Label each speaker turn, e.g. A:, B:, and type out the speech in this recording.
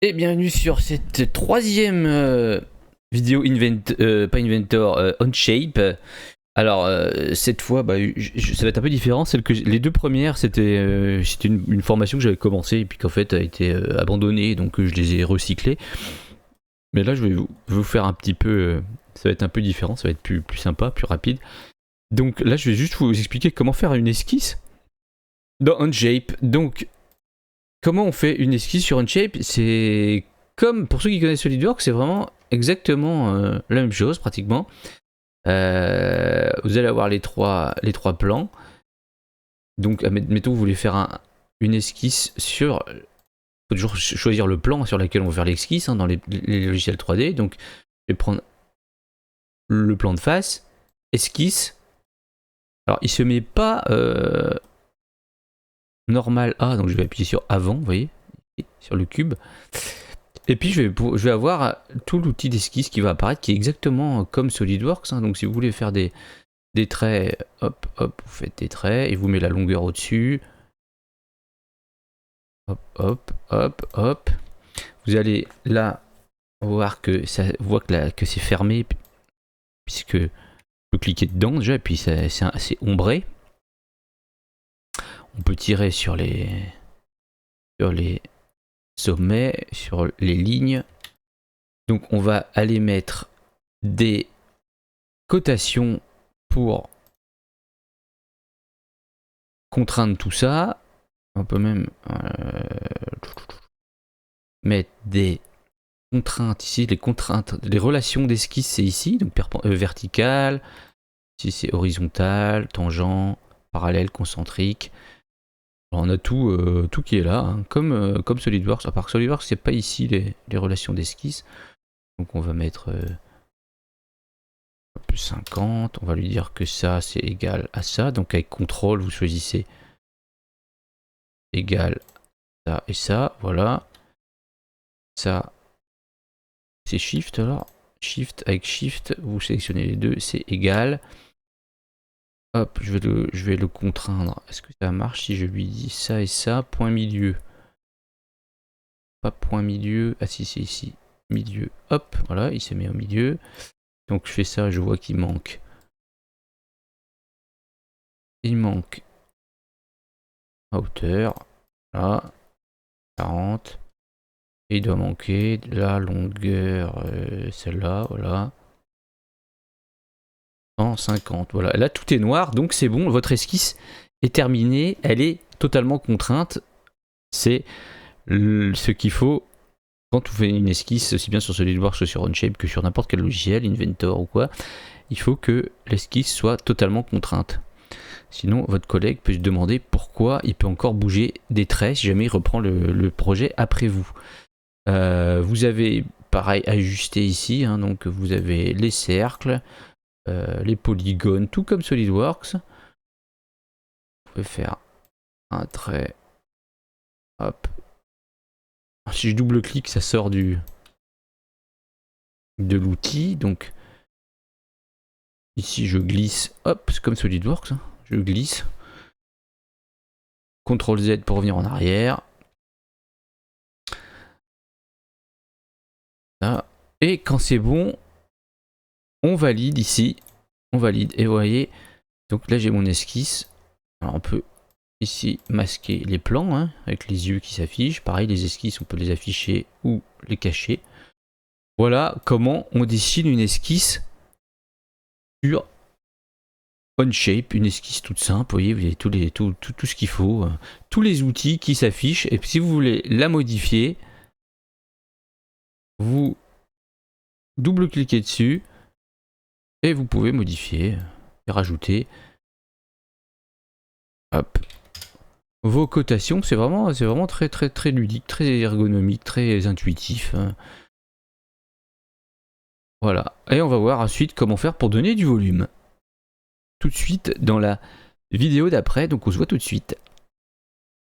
A: Et bienvenue sur cette troisième vidéo pas Inventor, Onshape. Alors cette fois, ça va être un peu différent. Les deux premières, c'était une formation que j'avais commencée et puis qu'en fait a été abandonnée, donc je les ai recyclées. Mais là, je vais vous faire un petit peu, ça va être un peu différent, ça va être plus sympa, plus rapide. Donc là, je vais juste vous expliquer comment faire une esquisse dans Onshape. Donc comment on fait une esquisse sur Onshape? C'est comme, pour ceux qui connaissent SolidWorks, c'est vraiment exactement la même chose pratiquement. Vous allez avoir les trois plans. Donc, admettons que vous voulez faire une esquisse sur... Il faut toujours choisir le plan sur lequel on va faire l'esquisse dans les logiciels 3D. Donc, je vais prendre le plan de face, esquisse. Alors, il se met pas normal A, donc je vais appuyer sur avant, vous voyez, sur le cube. Et puis je vais avoir tout l'outil d'esquisse qui va apparaître, qui est exactement comme SolidWorks. Donc si vous voulez faire des traits, hop, hop, vous faites des traits et vous mettez la longueur au-dessus. Hop, hop, hop, hop. Vous allez là voir que ça voit que c'est fermé, puisque je peux cliquer dedans déjà, et puis c'est ombré. On peut tirer sur les sommets, sur les lignes. Donc on va aller mettre des cotations pour contraindre tout ça. On peut même mettre des contraintes ici. Les relations d'esquisse, c'est ici, donc verticale. Ici c'est horizontal, tangent, parallèle, concentrique. Alors, on a tout qui est là, hein, comme SolidWorks. À part que SolidWorks, c'est pas ici les relations d'esquisse. Donc on va mettre plus 50. On va lui dire que ça c'est égal à ça. Donc avec CTRL, vous choisissez égal ça et ça. Voilà. Ça, c'est Shift alors. Shift, avec Shift, vous sélectionnez les deux, c'est égal. Hop, je vais le contraindre. Est-ce que ça marche si je lui dis ça et ça, point milieu? Pas point milieu, ah si c'est ici, milieu. Hop, voilà, il se met au milieu. Donc je fais ça, je vois qu'il manque. Il manque à hauteur, là, 40. Et il doit manquer la longueur, celle-là, voilà. 150, voilà. Là, tout est noir, donc c'est bon, votre esquisse est terminée. Elle est totalement contrainte. C'est ce qu'il faut quand on fait une esquisse, aussi bien sur SolidWorks que sur Onshape, que sur n'importe quel logiciel, Inventor ou quoi. Il faut que l'esquisse soit totalement contrainte. Sinon, votre collègue peut se demander pourquoi il peut encore bouger des traits si jamais il reprend le projet après vous. Vous avez pareil ajusté ici, hein, donc vous avez les cercles, les polygones, tout comme SolidWorks. Vous pouvez faire un trait, hop. Si je double-clique, ça sort de l'outil, donc ici je glisse, hop, c'est comme SolidWorks, hein, je glisse. CTRL Z pour revenir en arrière. Là. Et quand c'est bon, on valide ici, on valide, et vous voyez, donc là j'ai mon esquisse. Alors on peut ici masquer les plans, hein, avec les yeux qui s'affichent. Pareil, les esquisses, on peut les afficher ou les cacher. Voilà comment on dessine une esquisse sur Onshape, une esquisse toute simple. Vous voyez, vous avez tout ce qu'il faut, tous les outils qui s'affichent. Et puis si vous voulez la modifier, vous double-cliquez dessus et vous pouvez modifier et rajouter. Hop. Vos cotations, c'est vraiment très ludique, très ergonomique, très intuitif. Voilà. Et on va voir ensuite comment faire pour donner du volume. Tout de suite dans la vidéo d'après, donc on se voit tout de suite.